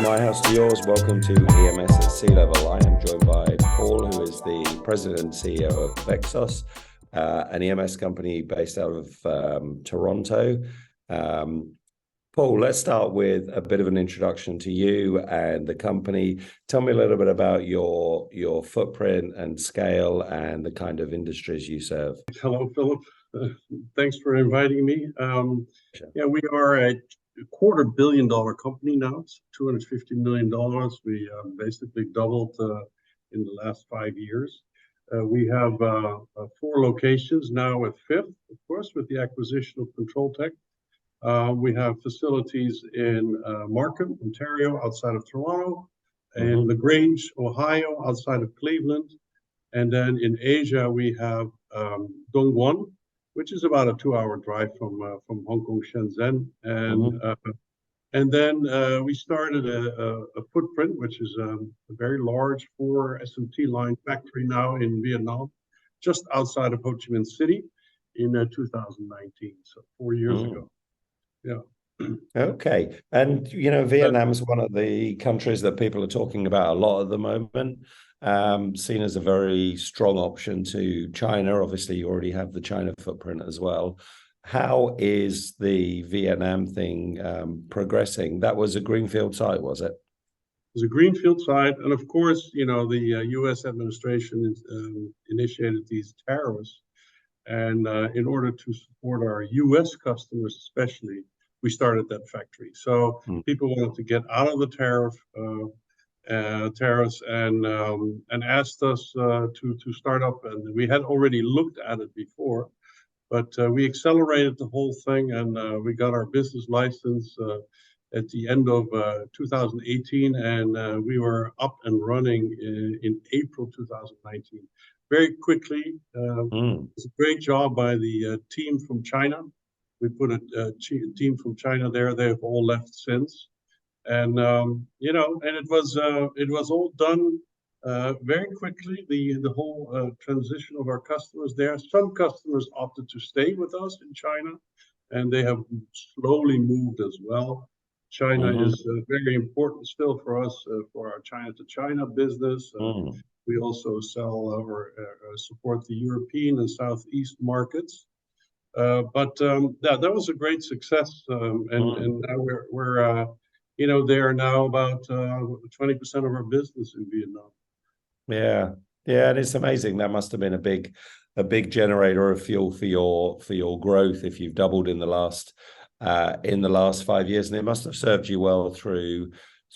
my house to yours. Welcome to EMS at Sea Level. I am joined by Paul, who is the president and CEO of Vexos, an EMS company based out of Toronto. Paul, let's start with a bit of an introduction to you and the company. Tell me a little bit about your footprint and scale and the kind of industries you serve. Hello, Philip. Thanks for inviting me. Sure. Yeah, we are a $250 million company now. It's $250 million. We basically doubled in the last 5 years. We have 4 locations now, with fifth, of course, with the acquisition of ControlTek. We have facilities in Markham, Ontario, outside of Toronto, and LaGrange, Ohio, outside of Cleveland. And then in Asia, we have Dongguan, which is about a 2-hour drive from Hong Kong, Shenzhen. And then we started a footprint, which is a very large 4 SMT line factory now in Vietnam, just outside of Ho Chi Minh City in 2019, so 4 years ago. Yeah. Okay. And, Vietnam is one of the countries that people are talking about a lot at the moment, seen as a very strong option to China. Obviously, you already have the China footprint as well. How is the Vietnam thing progressing? That was a greenfield site, was it? It was a greenfield site. And of course, the U.S. administration initiated these tariffs. And in order to support our U.S. customers especially, we started that factory. So people wanted to get out of the tariffs and asked us to start up. And we had already looked at it before, but we accelerated the whole thing, and we got our business license at the end of 2018, and we were up and running in April 2019. Very quickly. It's a great job by the team from China. We put a team from China there. They've all left since, and and it was all done very quickly. The whole transition of our customers there. Some customers opted to stay with us in China, and they have slowly moved as well. China is very important still for us for our China to China business. We also sell or support the European and Southeast markets. But that was a great success, and now we're they are now about 20% of our business in Vietnam. Yeah, and it's amazing. That must have been a big generator of fuel for your growth if you've doubled in the last 5 years, and it must have served you well through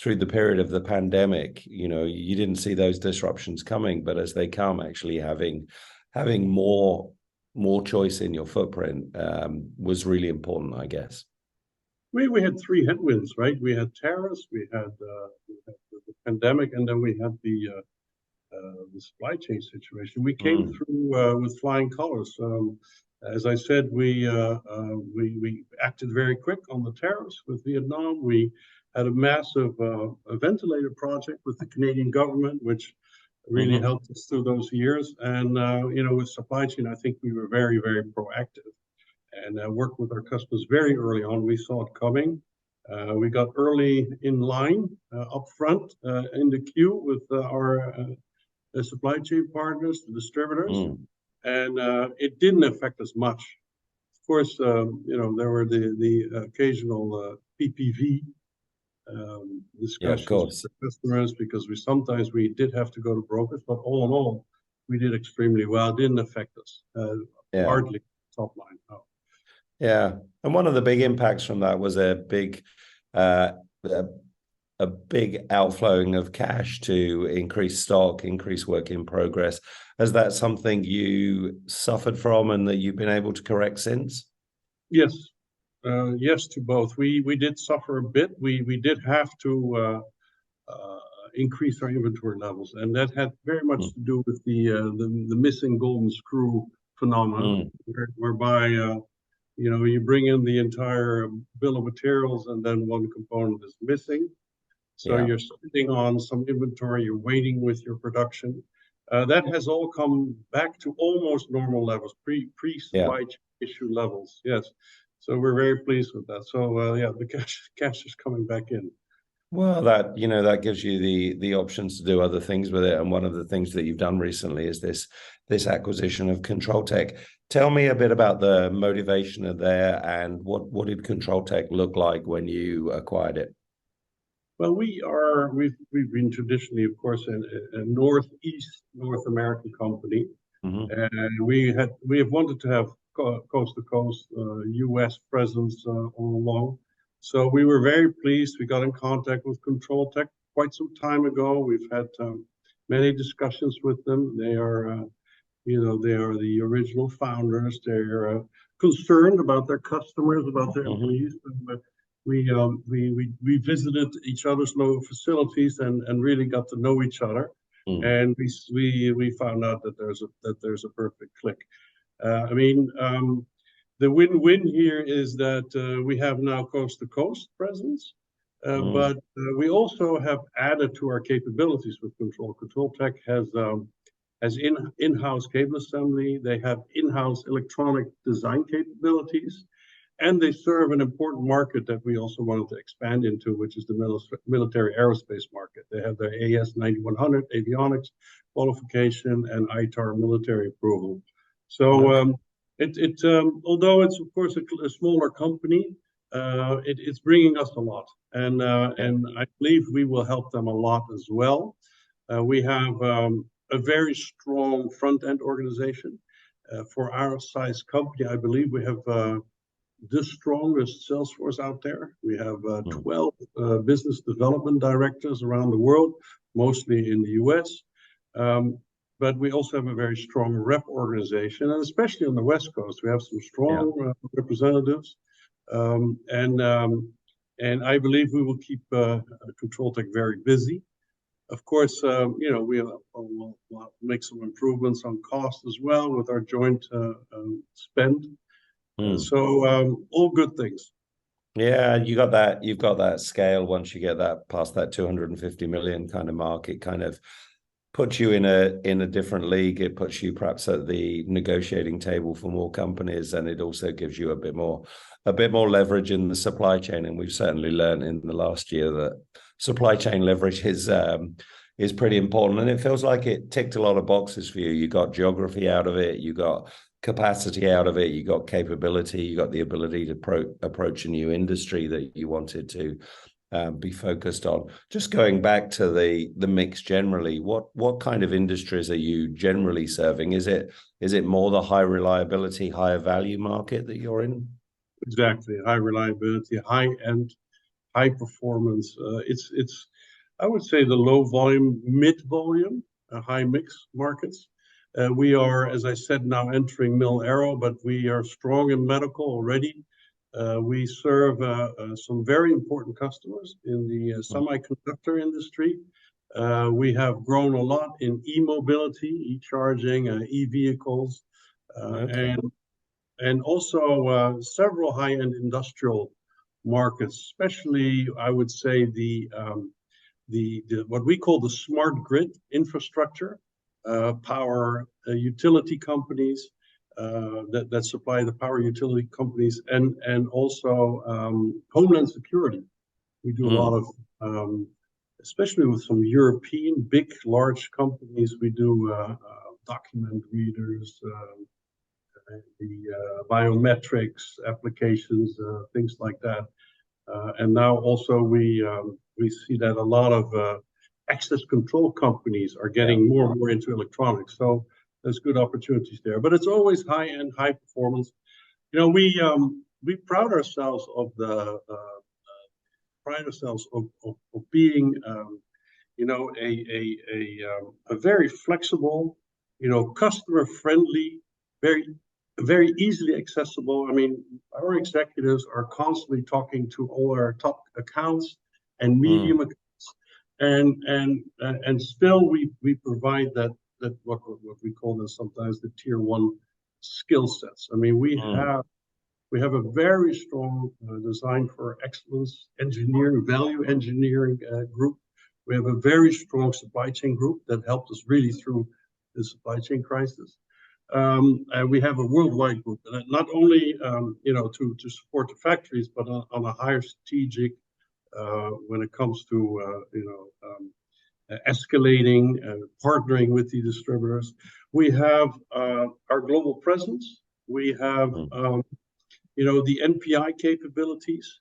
the period of the pandemic. You didn't see those disruptions coming, but as they come, actually having more choice in your footprint was really important, I guess. We had 3 headwinds, right? We had tariffs, we had the pandemic, and then we had the supply chain situation. We came through with flying colors. As I said, we acted very quick on the tariffs with Vietnam. We had a massive ventilator project with the Canadian government, which really helped us through those years. And with supply chain, I think we were very, very proactive and worked with our customers very early on. We saw it coming. We got early in line, up front, in the queue with our supply chain partners, the distributors, and it didn't affect us much. Of course, there were the occasional PPV discussions with customers, because we did have to go to brokers, but all in all, we did extremely well. It didn't affect us hardly top line. No. Yeah, and one of the big impacts from that was a big outflowing of cash to increase stock, increase work in progress. Is that something you suffered from and that you've been able to correct since? Yes. Yes to both. We did suffer a bit. We did have to increase our inventory levels, and that had very much to do with the missing golden screw phenomenon, whereby you bring in the entire bill of materials and then one component is missing. So you're sitting on some inventory, you're waiting with your production. That has all come back to almost normal levels, pre-supply chain issue levels. Yes. So we're very pleased with that. So the cash is coming back in. Well, that gives you the options to do other things with it. And one of the things that you've done recently is this acquisition of ControlTek. Tell me a bit about the motivation of there, and what did ControlTek look like when you acquired it? Well, we've been traditionally, of course, a Northeast North American company, Hmm. and we have wanted to have coast to coast U.S. presence all along. So we were very pleased. We got in contact with ControlTek quite some time ago. We've had many discussions with them. They are the original founders. They're concerned about their customers, about their Hmm. employees. We visited each other's local facilities and really got to know each other. Mm. And we found out that there's a perfect click. I mean, the win-win here is that we have now coast-to-coast presence, Mm. but we also have added to our capabilities with Control. ControlTek has in-house cable assembly. They have in-house electronic design capabilities, and they serve an important market that we also wanted to expand into, which is the military aerospace market. They have their AS9100 avionics qualification and ITAR military approval. So Okay. although it's of course a smaller company, it's bringing us a lot, Yeah. and I believe we will help them a lot as well. We have a very strong front end organization. For our size company, I believe we have the strongest sales force out there. We have Mm. 12 business development directors around the world, mostly in the US. Um, but we also have a very strong rep organization, and especially on the West Coast, we have some Yeah. strong representatives. Um, and um, and I believe we will keep ControlTek very busy. Of course, we'll make some improvements on cost as well with our joint spend. Mm. So all good things. Yeah, you've got that scale. Once you get that past that 250 million kind of mark, it kind of puts you in a different league. It puts you perhaps at the negotiating table for more companies, and it also gives you a bit more leverage in the supply chain. And we've certainly learned in the last year that supply chain leverage is pretty important. And it feels like it ticked a lot of boxes for you. You got geography out of it, you got capacity out of it, you got capability, you got the ability to approach a new industry that you wanted to be focused on. Just going back to the mix generally, what kind of industries are you generally serving? Is it more the high reliability, higher value market that you're in? Exactly. High reliability, high end, high performance. It's I would say the low volume, mid volume, high mix markets. We are, as I said, now entering mil aero, but we are strong in medical already. We serve some very important customers in the semiconductor industry. We have grown a lot in e-mobility, e-charging, e-vehicles, Okay. and also several high-end industrial markets, especially I would say the what we call the smart grid infrastructure, power utility companies that supply the power utility companies, and also homeland security. We do a lot Mm. of, especially with some European big large companies. We do document readers, the biometrics applications, things like that. And now also we see that a lot of access control companies are Yeah. getting more and more into electronics. So there's good opportunities there. But it's always high end, high performance. We pride ourselves of being a very flexible, customer friendly, very very easily accessible. I mean, our executives are constantly talking to all our top accounts and medium Mm. accounts, and still we provide that what we call this sometimes the tier one skill sets. I mean, Mm. we have a very strong design for excellence engineering, value engineering group. We have a very strong supply chain group that helped us really through the supply chain crisis. And we have a worldwide group, not only to support the factories, but on a higher strategic when it comes to escalating, partnering with the distributors. We have our global presence. We have the NPI capabilities.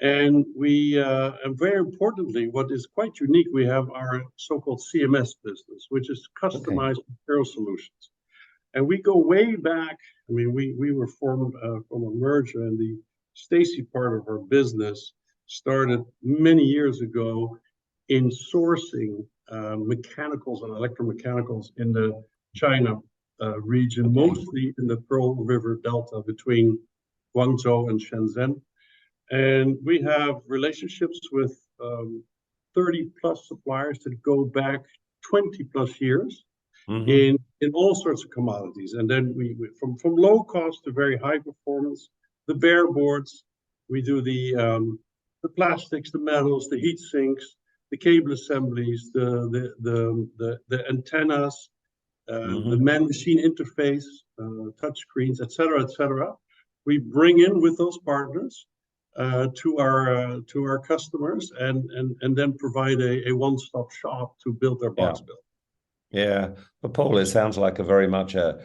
And and very importantly, what is quite unique, we have our so-called CMS business, which is customized material solutions. And we go way back. I mean, we were formed from a merger, and the Stacy part of our business started many years ago in sourcing mechanicals and electromechanicals in the China region, mostly in the Pearl River Delta between Guangzhou and Shenzhen. And we have relationships with 30 plus suppliers that go back 20 plus years in all sorts of commodities. And then we from low cost to very high performance, the bare boards, we do the plastics, the metals, the heat sinks, the cable assemblies, the antennas, the man-machine interface, touch screens, et cetera, we bring in with those partners to our customers and then provide a one-stop shop to build their box build. Yeah, but Paul, it sounds like a very much a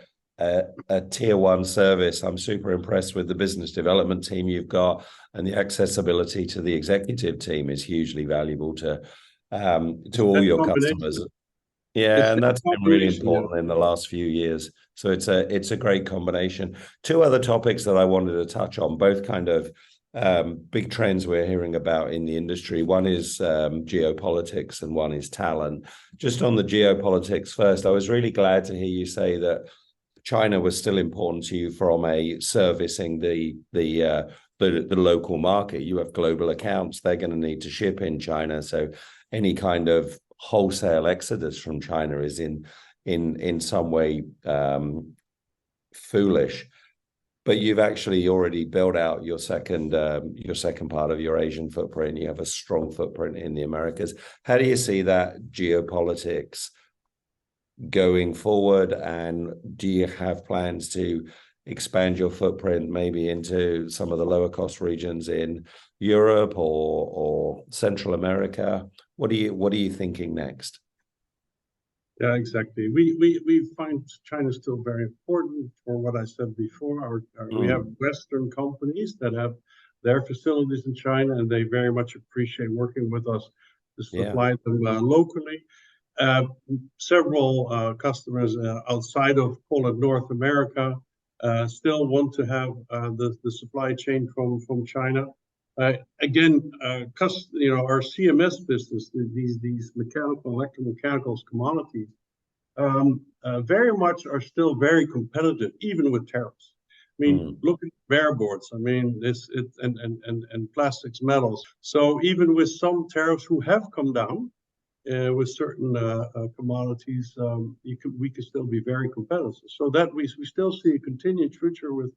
tier one service. I'm super impressed with the business development team you've got, and the accessibility to the executive team is hugely valuable to all your customers. Yeah, and that's been really important in the last few years. So it's a great combination. Two other topics that I wanted to touch on, both kind of big trends we're hearing about in the industry. One is geopolitics and one is talent. Just on the geopolitics first, I was really glad to hear you say that China was still important to you from a servicing the local market. You have global accounts, they're going to need to ship in China. So any kind of wholesale exodus from China is in some way foolish. But you've actually already built out your second part of your Asian footprint. You have a strong footprint in the Americas. How do you see that geopolitics going forward? And do you have plans to expand your footprint maybe into some of the lower cost regions in Europe or Central America? What are you thinking next? Yeah, exactly. We find China still very important for what I said before. We have Western companies that have their facilities in China, and they very much appreciate working with us to supply them locally. Several customers outside of Poland, North America, still want to have the supply chain from China. Again, our CMS business, these mechanical, electromechanicals commodities, very much are still very competitive, even with tariffs. I mean, look at bare boards. I mean, and plastics, metals. So even with some tariffs who have come down with certain commodities, we can still be very competitive. So that we still see a continued future with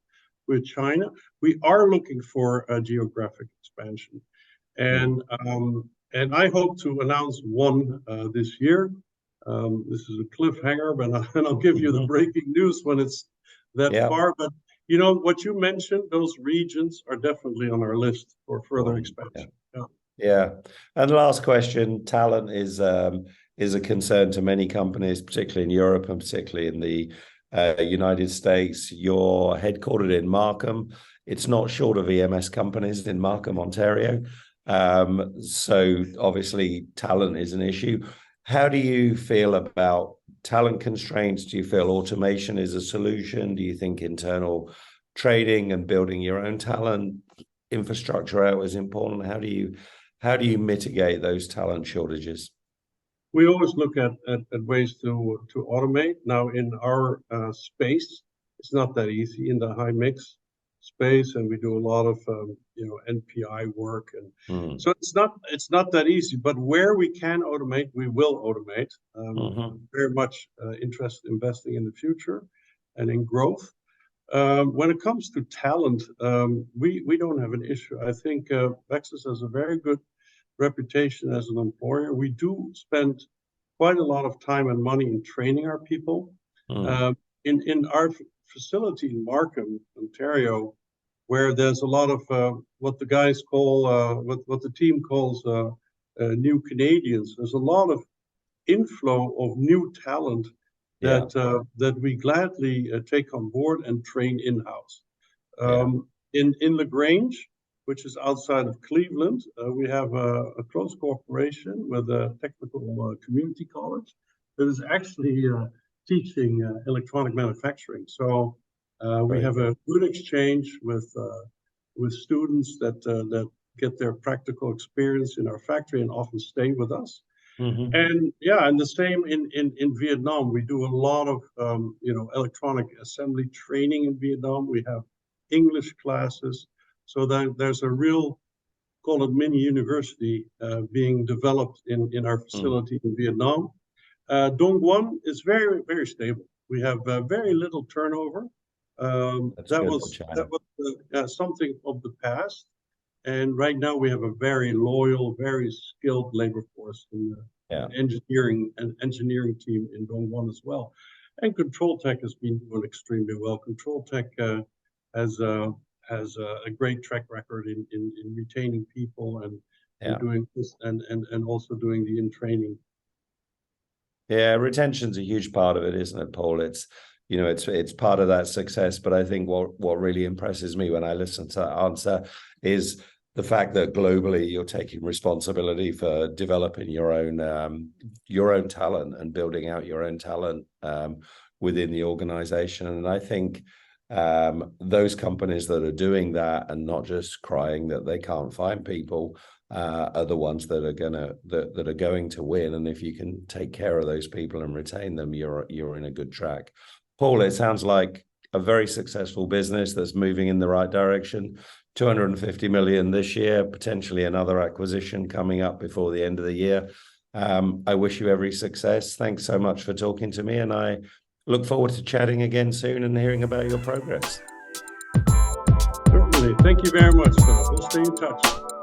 China. We are looking for a geographic expansion, and I hope to announce one this year. This is a cliffhanger, but I'll give you the breaking news when it's that far. But what you mentioned, those regions are definitely on our list for further expansion. Yeah. And last question, talent is a concern to many companies, particularly in Europe and particularly in the United States. You're headquartered in Markham. It's not short of EMS companies in Markham, Ontario. So obviously talent is an issue. How do you feel about talent constraints? Do you feel automation is a solution? Do you think internal trading and building your own talent infrastructure out is important? How do you mitigate those talent shortages? We always look at ways to automate. Now, in our space, it's not that easy in the high mix space, and we do a lot of NPI work, and so it's not that easy. But where we can automate, we will automate. Very much interested in investing in the future and in growth. When it comes to talent, we don't have an issue. I think Vexos has a very good reputation as an employer. We do spend quite a lot of time and money in training our people. In our facility in Markham, Ontario, where there's a lot of what the guys call, what the team calls new Canadians. There's a lot of inflow of new talent that we gladly take on board and train in-house. In LaGrange, which is outside of Cleveland, we have a close cooperation with a technical community college that is actually teaching electronic manufacturing. So we have a good exchange with students that get their practical experience in our factory and often stay with us. And the same in Vietnam. We do a lot of electronic assembly training in Vietnam. We have English classes, so that there's a real, call it mini university, being developed in our facility in Vietnam. Dong Nguyen is very, very stable. We have very little turnover. That was something of the past. And right now we have a very loyal, very skilled labor force in the engineering team in Dong Nguyen as well. And ControlTek has been doing extremely well. ControlTek has a great track record in retaining people and doing this and also doing the in-training. Yeah, retention's a huge part of it, isn't it, Paul? It's part of that success. But I think what really impresses me when I listen to that answer is the fact that globally you're taking responsibility for developing your own talent and building out your own talent within the organization. And I think those companies that are doing that and not just crying that they can't find people are the ones that are going to win. And if you can take care of those people and retain them, you're in a good track. Paul, it sounds like a very successful business that's moving in the right direction. 250 million this year, potentially another acquisition coming up before the end of the year. I wish you every success. Thanks so much for talking to me, and I look forward to chatting again soon and hearing about your progress. Certainly. Thank you very much. We'll stay in touch.